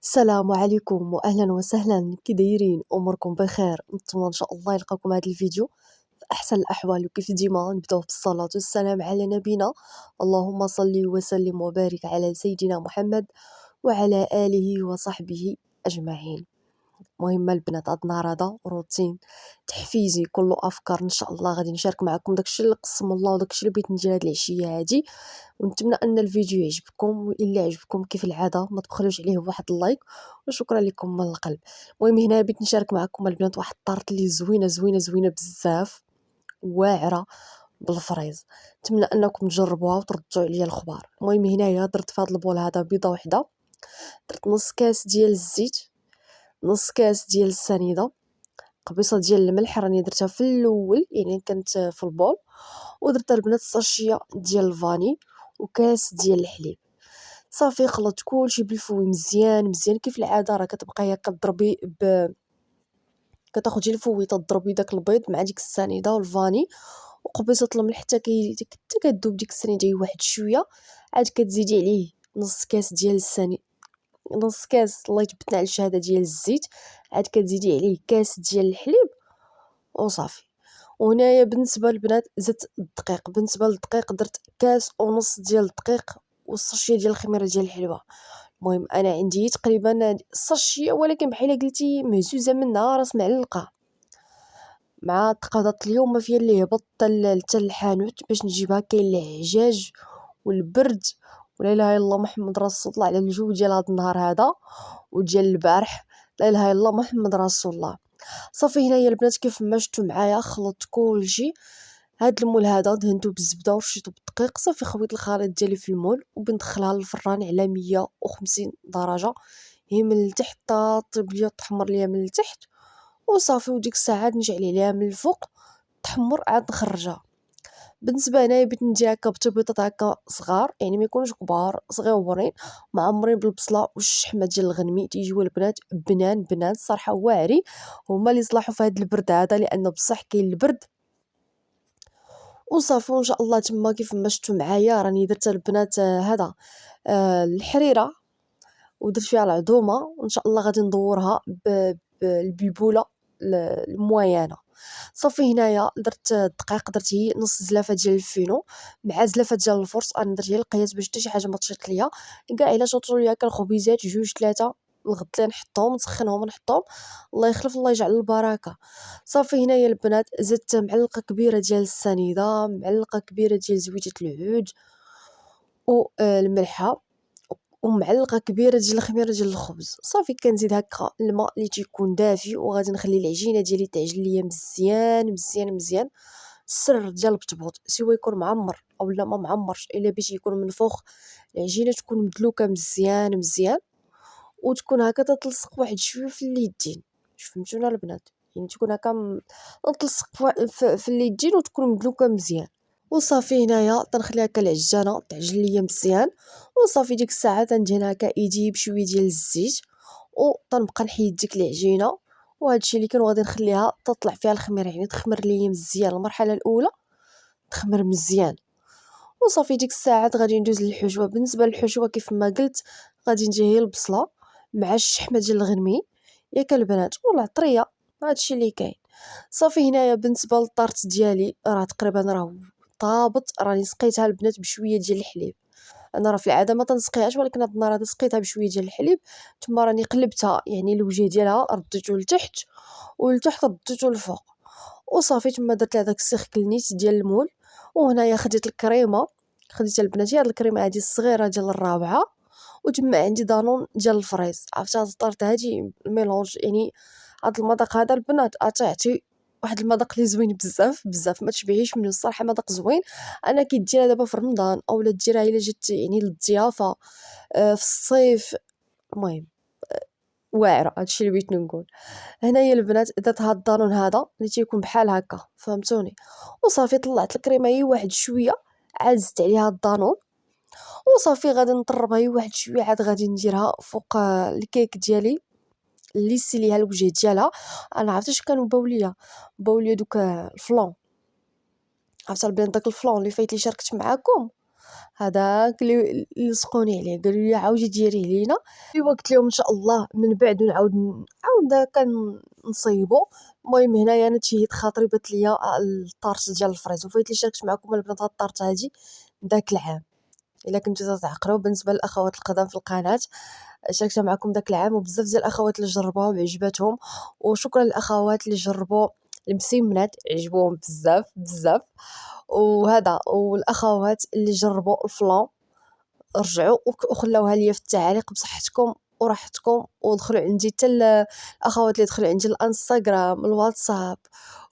السلام عليكم واهلا وسهلا، كي دايرين؟ اموركم بخير؟ نتمنى ان شاء الله يلقاكم هذا الفيديو في احسن الاحوال. وكيف ديما نبداو بالصلاه والسلام على نبينا. اللهم صل وسلم وبارك على سيدنا محمد وعلى اله وصحبه اجمعين. مهمة البنات هاد النهار هذا روتين تحفيزي كله افكار. ان شاء الله غادي نشارك معكم داكشي اللي قسم الله وداكشي اللي بغيت ندير هاد العشيه هادي، ونتمنى ان الفيديو يعجبكم، والا عجبكم كيف العاده ما تبخلوش عليه بواحد اللايك، وشكرا لكم من القلب. المهم هنا بغيت نشارك معكم البنات واحد الطارت اللي زوينه زوينه زوينه بزاف، واعره بالفريز. نتمنى انكم تجربوها وتردوا عليا الخبار. المهم هنايا درت في هذا البول هذا بيضه وحده، درت نص كاس ديال الزيت، نص كاس ديال السنيده، قبيصه ديال الملح راني درتها في الاول يعني كانت في البول، ودرت البنات ساشيه ديال الفاني وكاس ديال الحليب. صافي خلطت كلشي بالفوي مزيان مزيان كيف العاده. راه كتبقى هي كضربي كتاخدي الفوي تضربي داك البيض مع ديك السنيده والفاني وقبيصه الملح حتى كتذوب ديك السنيده واحد شويه. عاد كتزيدي عليه نص كاس ديال نص كاس، الله يثبتنا على الشهاده، ديال الزيت. عاد كتزيدي عليه كاس ديال الحليب وصافي. وهنايا بالنسبه للبنات زدت الدقيق، بالنسبه للدقيق درت كاس ونص ديال الدقيق والساشيه ديال الخميره ديال الحلوه. المهم انا عندي تقريبا الساشيه، ولكن بحال قلتي مهزوزه منها راس معلقه، مع تقاضات اليوم ما فيها اللي هبط حتى الحانوت باش نجيبها. كاين العجاج والبرد، ولا اله الا الله محمد رسول الله على الجو ديال هذا النهار هذا وديال البارح. لا اله الا الله محمد رسول الله. صافي هنايا البنات كيف ما شفتوا معايا خلطت كلشي. هاد المول هذا دهنتو بالزبده ورشيتو بالدقيق. صافي خويت الخليط ديالي في المول وبندخلها للفران على 150 درجه، هي من التحت طيب ليا تحمر ليا من التحت وصافي. وديك الساعه نجعل عليها من الفوق تحمر عاد نخرجها. بالنسبه هنايا بغيت ندير هكا بتبيطات هكا صغار، يعني ما يكونوش كبار، صغيورين معمرين بالبصله والشحمه ديال الغنمي. تيجيو البنات بنان بنان الصراحه، واعرين هما اللي صلاحوا في هذا البرد هذا، لان بصح كاين البرد. وصافي وان شاء الله تما كيف ما شفتوا معايا راني درت البنات هذا الحريره، ودرت فيها العظومه، وان شاء الله غادي ندورها بالبيبوله المويانه. صافي هنايا درت الدقيق، درت هي نص زلافه ديال الفينو مع زلافه ديال الفرص. انا درت هي القياس باش حتى شي حاجه ما تشيط ليا. كاع الا شطوا ليا هكا الخبيزات جوج ثلاثه الغد اللي نحطهم نسخنهم ونحطهم، الله يخلف الله يجعل البركه. صافي هنايا البنات زدت معلقه كبيره ديال السنيده، معلقه كبيره ديال زويته العود والملحه، ومعلقه كبيره ديال الخميره ديال الخبز. صافي كنزيد هكا الماء اللي تيكون دافي، وغادي نخلي العجينه ديالي تعجن ليا مزيان مزيان مزيان. السر ديال البطبوط سوا يكون معمر اولا ما معمرش، الا باش يكون منفوخ العجينه تكون مدلوكه مزيان مزيان، وتكون هكا تتلصق واحد شويه في اليدين. فهمتونا البنات؟ يعني تكون هكا تلصق في اليدين وتكون مدلوكه مزيان. وصافي هنايا تنخلي هكا العجانه تعجن ليا مزيان. وصافي ديك الساعه تندهن هكا ايدي بشويه ديال الزيت، وتنبقى نحيد ديك العجينه. وهادشي اللي كان غادي نخليها تطلع فيها الخميره، يعني تخمر ليا مزيان. المرحله الاولى تخمر مزيان. وصافي ديك الساعه غادي ندوز للحشوه. بالنسبه للحشوه كيف ما قلت غادي ندير هي البصله مع الشحمه ديال الغنمي ياك البنات والعطريه، هادشي اللي كاين. صافي هنايا بالنسبه للطارت ديالي راه تقريبا راه طابت، راني سقيتها البنات بشويه ديال الحليب. انا راه في العاده ما تنسقيهاش، ولكن هاد النهار هذا سقيتها بشويه ديال الحليب. ثم راني قلبتها، يعني الوجه ديالها رديته لتحت ولتحت رديته للفوق. وصافي ثم درت لها داك السيركل نيت ديال المول. وهنايا خديت الكريمه، خديت البنات هاد الكريمه هادي الصغيره ديال الرابعه، وتما عندي دانون ديال الفريز. عرفتي هاد الطارت هادي الميلونج، يعني هاد المذاق هذا البنات تعطي واحد المذاق اللي زوين بزاف بزاف، ما تشبعيش منه الصراحه، مذاق زوين. انا كي ديرها دابا في رمضان اولا ديرها الا جات يعني للضيافه في الصيف. المهم واعره، هادشي اللي بغيت نقول. هنايا البنات درت هاد الدانون هذا اللي تيكون بحال هكا، فهمتوني؟ وصافي طلعت الكريمه هي واحد شويه، عاد زدت عليها الدانون. وصافي غادي نطربها هي واحد شويه، عاد غادي نديرها فوق الكيك ديالي اللي سيليها الوجه ديالها. انا عرفتي اش كانوا باوليا دوك الفلون. عرفت البنات داك الفلون اللي فايت لي شاركت معاكم، هذاك اللي لصقوني عليه قالوا لي عاودي ديريه لينا. ايوا قلت لهم ان شاء الله من بعد نعاود كنصيبو. المهم هنايا انا تشهيت خاطري بات ليا الطارت ديال الفريز، وفايت لي شاركت معكم البنات هاد الطارت هادي داك العام. الا كنتو تعقلوا بالنسبه للاخوات القدام في القناه، شاركتها معكم داك العام، وبزاف ديال الاخوات اللي جربوها وعجبتهم. وشكرا للاخوات اللي جربوا المسيمنات عجبوهم بزاف بزاف. وهذا والاخوات اللي جربوا الفلان رجعوا وخلاوها ليا في التعاليق بصحتكم وراحتكم. ودخلوا عندي حتى الاخوات اللي دخلوا عندي الانستغرام الواتساب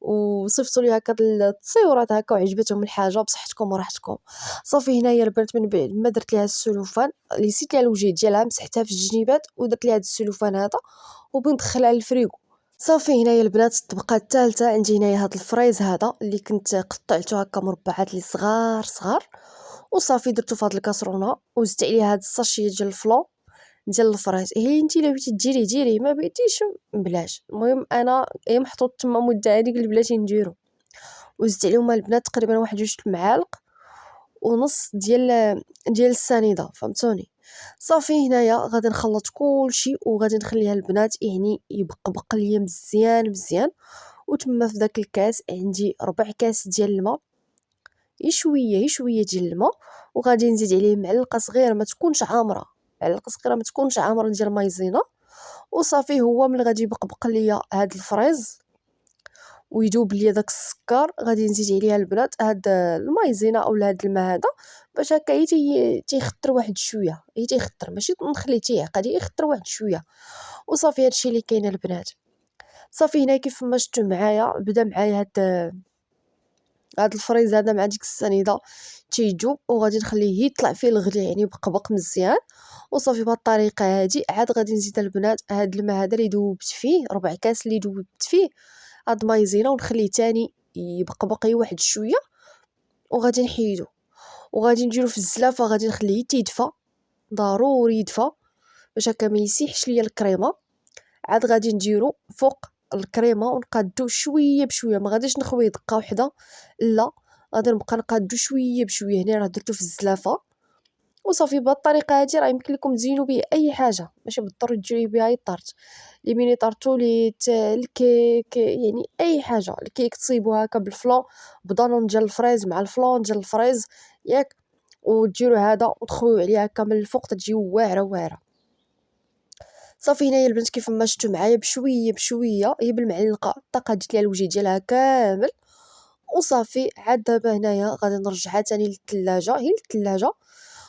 وصيفطوا لي هكا التصويرات هكا وعجبتهم الحاجه بصحتكم وراحتكم. صافي هنايا البنات من بعد ما درت ليها السلوفان اللي سيت ليها الوجه ديالها مسحتها في الجنيبات ودرت ليها هذا السلوفان هذا وبندخلها للفريغو. صافي هنايا البنات الطبقه الثالثه عندي هنايا هذا الفريز هذا اللي كنت قطعته هكا مربعات لي صغار صغار. وصافي درتو في هاد الكاسرونه وزدت عليه هاد الساشيه ديال الفلون ديال الفريز. هي انت الا بغيتي ديري ديري، ما بغيتيش بلاش. المهم انا محطوط تما مده هذيك اللي بلاتي نديرو. وزدت عليهم البنات تقريبا واحد 2 معالق ونص ديال السنيده، فهمتوني. صافي هنايا غادي نخلط كلشي وغادي نخليها البنات يعني يبقبق ليا مزيان مزيان. وتما في داك الكاس عندي 4 كاس ديال الماء، شويه شويه ديال الماء، وغادي نزيد عليه معلقه صغيره ما تكونش عامره، معلقه صغيره ما تكونش عامره ديال مايزينا. وصافي هو ملي غادي يبقبق ليا هاد الفريز ويذوب ليا داك السكر غادي نزيد عليها البنات هاد المايزينا اولا هاد الماء هذا باش هكا تيخطر واحد شويه، تيخطر ماشي نخليه تيعقد يخطر واحد شويه. وصافي هادشي اللي كاين البنات. صافي هنا كيف ما شفتوا معايا بدا معايا هاد الفريز هذا مع ديك السنيده تيجوب وغادي نخليه يطلع فيه الغلي يعني بقبق مزيان. وصافي بهاد الطريقه هادي عاد غادي نزيد البنات هاد الماء هذا اللي دوبت فيه 4 كاس اللي دوبت فيه هاد مايزينا ونخليه تاني يبقبق واحد شويه وغادي نحيدو. وغادي نديرو في الزلافه غادي نخليه تيدفى ضروري يدفى باش هكا ما يسيحش ليا الكريمه. عاد غادي نديرو فوق الكريمه ونقادو شويه بشويه، ما غاديش نخويه دقه واحده لا، غادي نبقى نقادو شويه بشويه. هنا راه درتو في الزلافه. وصافي بهاد الطريقه هادي راه يمكن لكم تزينوا به اي حاجه، ماشي بالضروري ديري بها اي طارت، لي ميني طارتوليت الكيك يعني اي حاجه. الكيك تصيبوها هكا بالفلون بدانون ديال الفريز مع الفلون ديال الفريز ياك، وديروا هذا وتخويو عليه هكا من الفوق تجي واعره واعره. صافي هنايا البنات كيف ما شفتوا معايا بشويه بشويه هي بالمعلقه طاقات ليها الوجه ديالها كامل. وصافي عاد دابا هنايا غادي نرجعها تاني للثلاجه، هي للثلاجه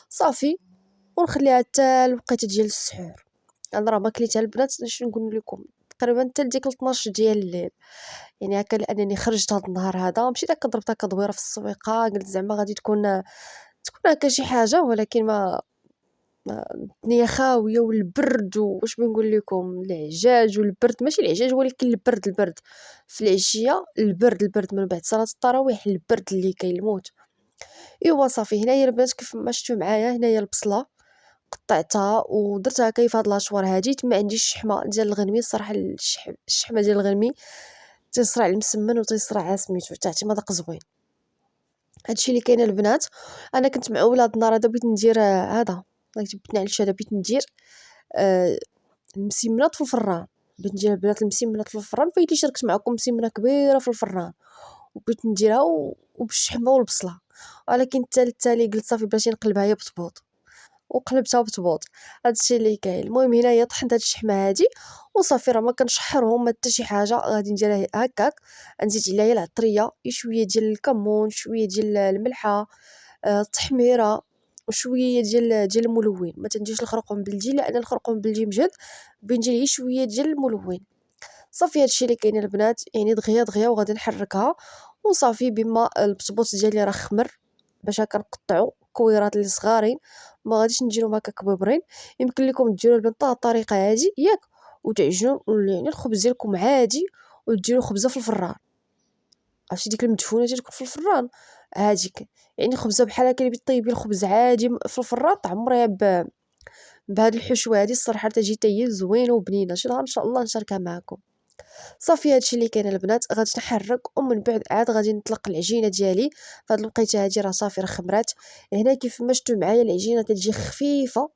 صافي، ونخليها حتى الوقيته ديال السحور. انا راه ما كليتها البنات شنو نقول لكم تقريبا حتى ديك 12 ديال الليل يعني هكا، لانني خرجت هذا النهار هذا مشيت هكا ضربت هكا دويره في السويقه قلت زعما غادي تكون هكا شي حاجه، ولكن الدنيا خاويه والبرد واش بنقول لكم العجاج والبرد، ماشي العجاج ولكن البرد في العشيه، البرد من بعد صلاه التراويح البرد اللي كاين الموت. ايوا صافي هنايا البنات كيف ما شفتوا معايا هنايا البصله قطعتها ودرتها هكا في هاد لاشوار هادي. تما عندي الشحمه ديال الغنمي الصراحه الشحمه ديال الغنمي تيصرع المسمن وتيصرع سميتو تعطي مذاق زوين. هادشي اللي كاين البنات. انا كنت معوله هاد النهار هذا بغيت ندير هذا الله يجبدنا على الشهاده، بغيت ندير المسمنات في الفران، بغيت ندير البنات المسمنات في الفران. فايتي شاركت معكم مسمنه كبيره في الفران وبغيت نديرها وبالشحمه والبصله، ولكن التالي قلت صافي بلاتي نقلبها هي بطبوط وقلبتها بطبوط. هادشي اللي كاين. المهم هنايا طحنت هاد الشحمه هادي وصافي راه ما كنشحرهم حتى شي حاجه، غادي نديرها هكاك. نزيد عليها العطريه شويه ديال الكمون شويه ديال الملحه التحميره وشويه ديال الملون. ما تنديرش الخرقوم بلدي لان الخرقوم بلدي مجهد، بندير غير شويه ديال الملون. صافي هادشي اللي كاين البنات يعني دغيا دغيا وغادي نحركها. وصافي بما البطبوط ديالي راه خمر باش هكا نقطعو كويرات اللي صغارين، ما غاديش نديرهم هكا كبابرين. يمكن لكم ديروا البنطه الطريقه هادي ياك وتعجنوا يعني الخبز ديالكم عادي وديروا خبزه في الفران. عرفتي ديك المدفونه تكون في الفران هاديك يعني خبزه بحال هكا اللي بطيبي الخبز عادي في الفران تعمريها بهاد الحشوه هادي الصراحه تجي حتى هي زوينه وبنينه. شي نهار ان شاء الله نشاركها معكم. صافي هادشي اللي كاين البنات. غادي نحرك ومن بعد عاد غادي نطلق العجينه ديالي. فهاد الوقيته هادي راه صافي راه خمرات. هنا كيف ما شفتوا معايا العجينه تجي خفيفه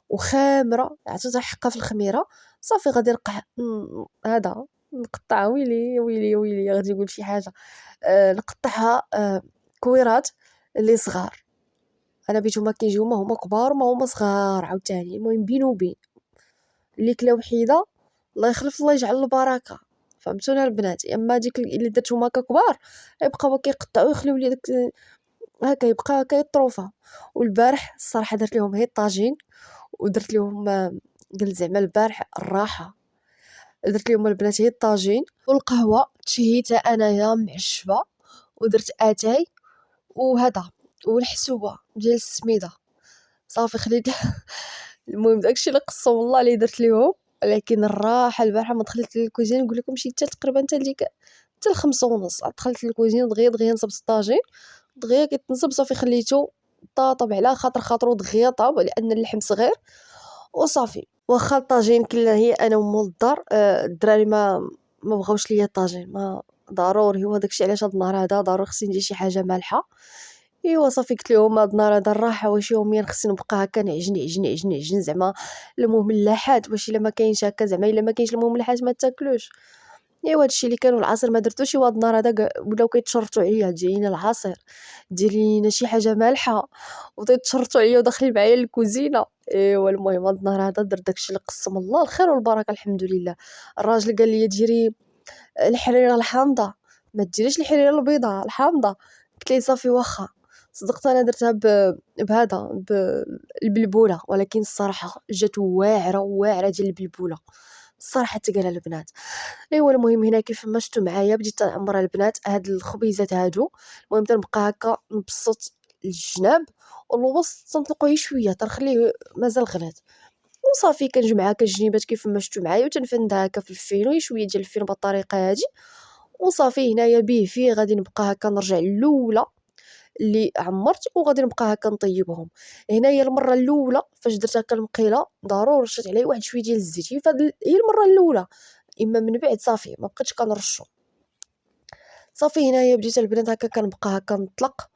وخامره عاد تحقها في الخميره. صافي غادي نقع هذا نقطع ويلي ويلي ويلي غادي نقول شي حاجه. نقطعها كويرات اللي صغار. انا بيتو ما كيجيو ما هما كبار وما هما صغار عاوتاني، المهم بين وبين اللي كلا وحيده الله يخلف الله يجعل البركه. فهمتونا البنات؟ اما ديك اللي درتهم هكا كبار يبقاو كيقطعوا يخليو لي داك هكا يبقى هكا يطروفه. والبارح الصراحه درت لهم هي الطاجين ودرت لهم قلت زعما البارح الراحه درت لهم البنات هي الطاجين والقهوه تشهيتها انايا معشبه ودرت اتاي وهذا والحسوبه ديال السميده. صافي خليت المهم داكشي اللي قسم الله اللي درت ليهم. ولكن الراحه البارحه ما دخلت للكوزين نقول لكم شي حتى تقريبا حتى ديك حتى 5:30 دخلت للكوزين دغيا دغيا نصبت الطاجين دغيا كيتنصب. صافي خليته طاطب على خاطرو دغيا طاب لان اللحم صغير وصافي. واخا الطاجين كلنا هي انا ومول الدار الدراري ما بغاوش ليا الطاجين ما ضروري. هو داكشي علاش هاد النهار هذا ضروري خصني ندير شي حاجه مالحه. ايوا صافي قلت لهم هاد النهار هذا الراحه واش يوميا خصني نبقى هكا نعجن نعجن نعجن نعجن زعما المملحات واش الا ما كاينش هكا زعما الا ما كاينش المملحات ما تاكلوش. ايوا هادشي اللي كانوا العصير ما درتوش. ايوا هاد النهار هذا ولاو كيتشرطوا عليا ديري لينا العصير ديري لينا شي حاجه مالحه وتيتشرطوا عليا وداخلين معايا للكوزينه. ايوا المهم هاد النهار هذا درت داكشي اللي قسم الله الخير والبركه الحمد لله. الراجل قال لي ديري الحريره الحامضه ما ديريش الحريره البيضاء الحامضه. قلت ليه صافي واخا. صدقت انا درتها بهذا بالبلبوله ولكن الصراحه جات واعره واعره ديال البلبوله الصراحه تقالها البنات. ايوا المهم هنا كيف ما شفتوا معايا بديت نعمر البنات هاد الخبيزات هادو. المهم تنبقى هكا نبسط الجناب والوسط تنطلقوه شويه تنخليه مازال غليظ وصافي كنجمع هكا الجنيبات كيف ما شفتوا معايا وتنفندها هكا في الفينو شويه ديال الفينو بالطريقه هادي. وصافي هنايا بيه فيه غادي نبقى هكا نرجع الاولى اللي عمرت وغادي نبقى هكا نطيبهم. هنايا المره الاولى فاش درت هكا المقيله ضروري رشيت عليه واحد شويه ديال الزيت هي المره الاولى. اما من بعد صافي ما بقيتش كنرشو. صافي هنايا بديت البنات هكا كنبقى هكا نطلق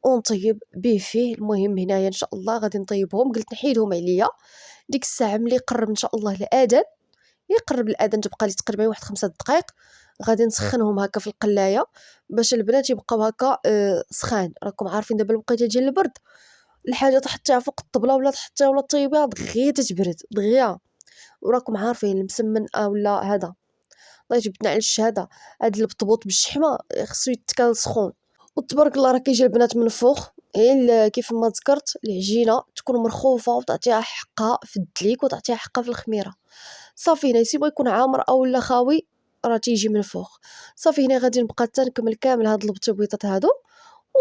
ونطيب بيه فيه. المهم هنايا ان شاء الله غادي نطيبهم قلت نحيدهم عليا ديك الساعه ملي قرب ان شاء الله الاذان يقرب الاذان تبقى لي تقريبا واحد 5 دقائق غادي نسخنهم هكا في القلايه باش البنات يبقاو هكا سخان. راكم عارفين دابا الوقيته ديال البرد الحاجه تحطيها فوق الطبله ولا تحطيها ولا طيبيها دغيا تتبرد دغيا. وراكم عارفين المسمن ولا هذا الله يجبدنا على الشهاده هاد البطبوط بالشحمه خصو يتكال سخون. وتبارك الله راه كيجي البنات من فوق كيف ما ذكرت العجينه تكون مرخوفه وتعطيها حقها في الدليك وتعطيها حقها في الخميره. صافي هنا يسيبو يكون عامر اولا خاوي راه تيجي من فوق. صافي هنا غادي نبقى تنكمل كامل هاد البطبيطات هادو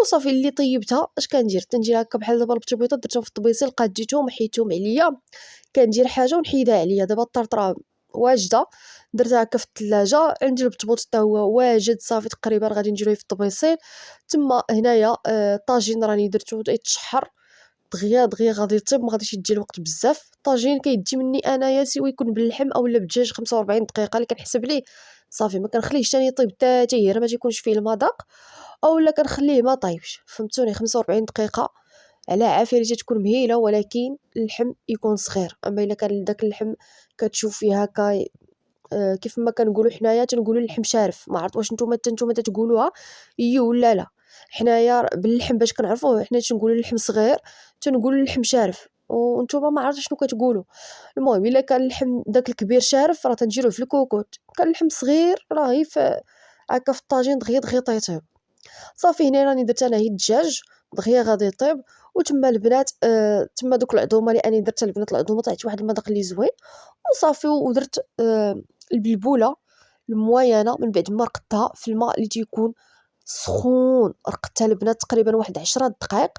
وصافي اللي طيبتها اش كندير تندير هكا بحال دابا البطبيطات درتهم في الطبيسيل قاديتهم وحيدتهم عليا كندير حاجه ونحيدها عليا. دابا الطرطره واجده درتها هكا في الثلاجه عندي البطبوط حتى هو واجد صافي تقريبا غادي نديروه في الطبيسيل. تما هنايا طاجين راني درتو يتشحر دغيا دغيا غادي يطيب ما غاديش يدي الوقت بزاف. الطاجين كيدي مني انايا سوا يكون باللحم اولا بالدجاج 45 دقيقه اللي كنحسب ليه. صافي ما كنخليهش ثاني يطيب حتى هي ما تيكونش فيه المذاق اولا كنخليه ما طايبش. فهمتوني 45 دقيقه على عافيه اللي تكون مهيله ولكن اللحم يكون صغير. اما الا كان داك اللحم كتشوف فيه هكا كيف ما كنقولوا حنايا تنقولوا اللحم شارف. ما عرفت واش نتوما تتقولوها اي ولا لا. حنايا باللحم باش كنعرفوه حنا تنقولوا اللحم صغير تنقولوا اللحم شارف وانتوما ما عرفتش شنو كتقولوا. المهم الا كان اللحم داك الكبير شارف راه تنجيروه في الكوكوت. كان اللحم صغير راه غير هكا في الطاجين دغيا دغيا طيطيب. صافي هنا راني درت انايا الدجاج دغيا غادي يطيب. وتما البنات تما دوك العظومه اللي اني درت البنات العظومه طلعت واحد المذاق اللي زوين. وصافي ودرت البلبوله الموينه من بعد ما رقدتها في الماء اللي تيكون سخون. رقدتها البنات تقريبا واحد 10 دقائق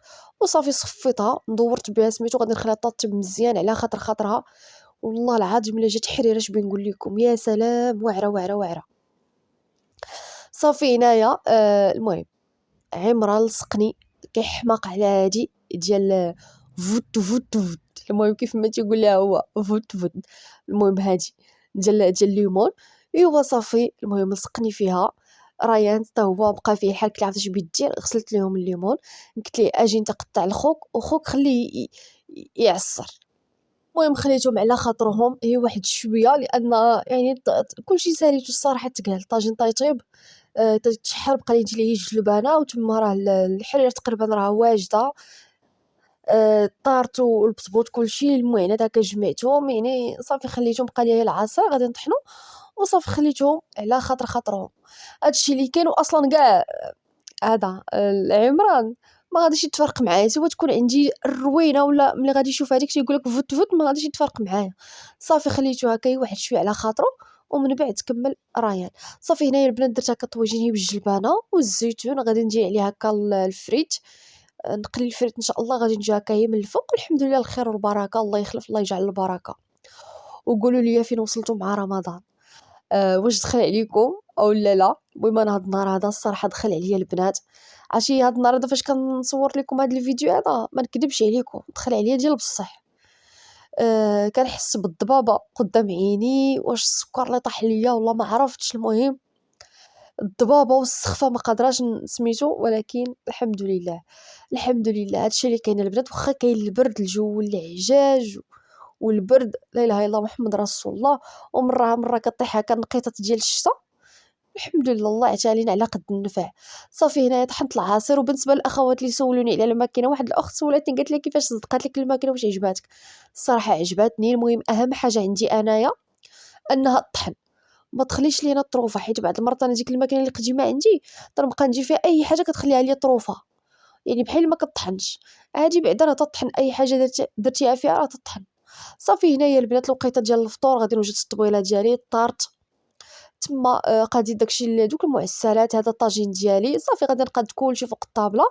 وصافي صفيتها ندورت بها سميتو غادي نخليها طيب مزيان على خاطرها. والله العظيم الا جات حريره اش بنقول لكم يا سلام واعره واعره واعره. صافي هنايا المهم عمران لصقني كيحماق على هادي ديال فوت فوت فوت. المهم كيف ما تيقول لها هو فوت فوت. المهم هادي ديال الليمون ايوا صافي. المهم لصقني فيها ريان حتى هو بقى فيه الحال، قلت ليه عرفتي اش بغيت دير، غسلت ليهم الليمون، قلت ليه اجي انت قطع لخوك وخوك خليه يعصر. المهم خليتهم على خاطرهم هي واحد شويه، لان يعني كلشي ساليته الصراحه تقال. الطاجين طيب تشحر، بقى لي يجي لي الجلبانه وتما راه الحرير تقريبا راه واجده. الطارت والبطبوط كلشي المعينات هكا جمعتهم، يعني صافي خليتهم، بقى لي العصير غادي نطحنو وصافي خليتهم على خاطرهم. هادشي اللي كاين. واصلا كاع هذا العمران ما غاديش يتفرق معايا، سوا تكون عندي الروينه ولا ملي غادي يشوف هذيك تيقول لك فوت فوت، ما غاديش يتفرق معايا. صافي خليته هكا واحد شويه على خاطرو، ومن بعد كمل ريان. صافي هنايا البنات درت هكا طويجين بالجلبانه والزيتون، غادي ندير عليه هكا الفريت، نقلي الفريت ان شاء الله، غادي نجي هكا هي من الفوق، والحمد لله الخير والبركه، الله يخلف الله يجعل البركه. وقولوا لي فين وصلتوا مع رمضان، واش دخل عليكم او لا؟ المهم انا هاد النهار هذا الصراحه دخل عليا البنات. عرفتي هاد النهار هذا فاش كنصور لكم هاد الفيديو هذا ما نكذبش عليكم، دخل عليا ديال بصح. كنحس بالضبابه قدام عيني، واش السكر اللي طاح ليا ولا ما عرفتش. المهم الضبابه والسخفه ما قادراش سميتو، ولكن الحمد لله. الحمد لله هادشي اللي كاين البنات. واخا كاين البرد، الجو العجاج والبرد، لا اله الا الله محمد رسول الله، ومره كطيح هكا النقيطات ديال الشتا، الحمد لله الله عتالينا على قد النفع. صافي هنايا طحنت العصير. وبالنسبه للاخوات اللي سولوني على الماكينه، واحد الاخت سولتني قالت لي كيفاش صدقات لك الماكينه، واش عجباتك؟ الصراحه عجباتني. المهم اهم حاجه عندي انايا انها الطحن، ما تخليش لينا الطروفه، حيت بعض المرات انا ديك الماكينه اللي قديمه عندي تنبقى ندير فيها اي حاجه كتخليها ليا طروفه، يعني بحال ما كطحنش. هادي بعدا راه تطحن، اي حاجه درتيها فيها راه تطحن. صافي هنايا البنات الوقيته ديال الفطور، غادي نوجد الطبيله ديالي، الطارت تما، قاديت داكشي دوك المعسلات، هذا الطاجين ديالي. صافي غادي نقاد كلشي فوق الطابله،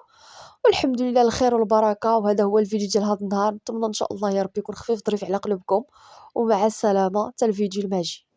والحمد لله الخير والبركه. وهذا هو الفيديو ديال هذا النهار. نتمنى ان شاء الله يا ربي يكون خفيف ظريف على قلوبكم، ومع السلامه حتى الفيديو الماجي.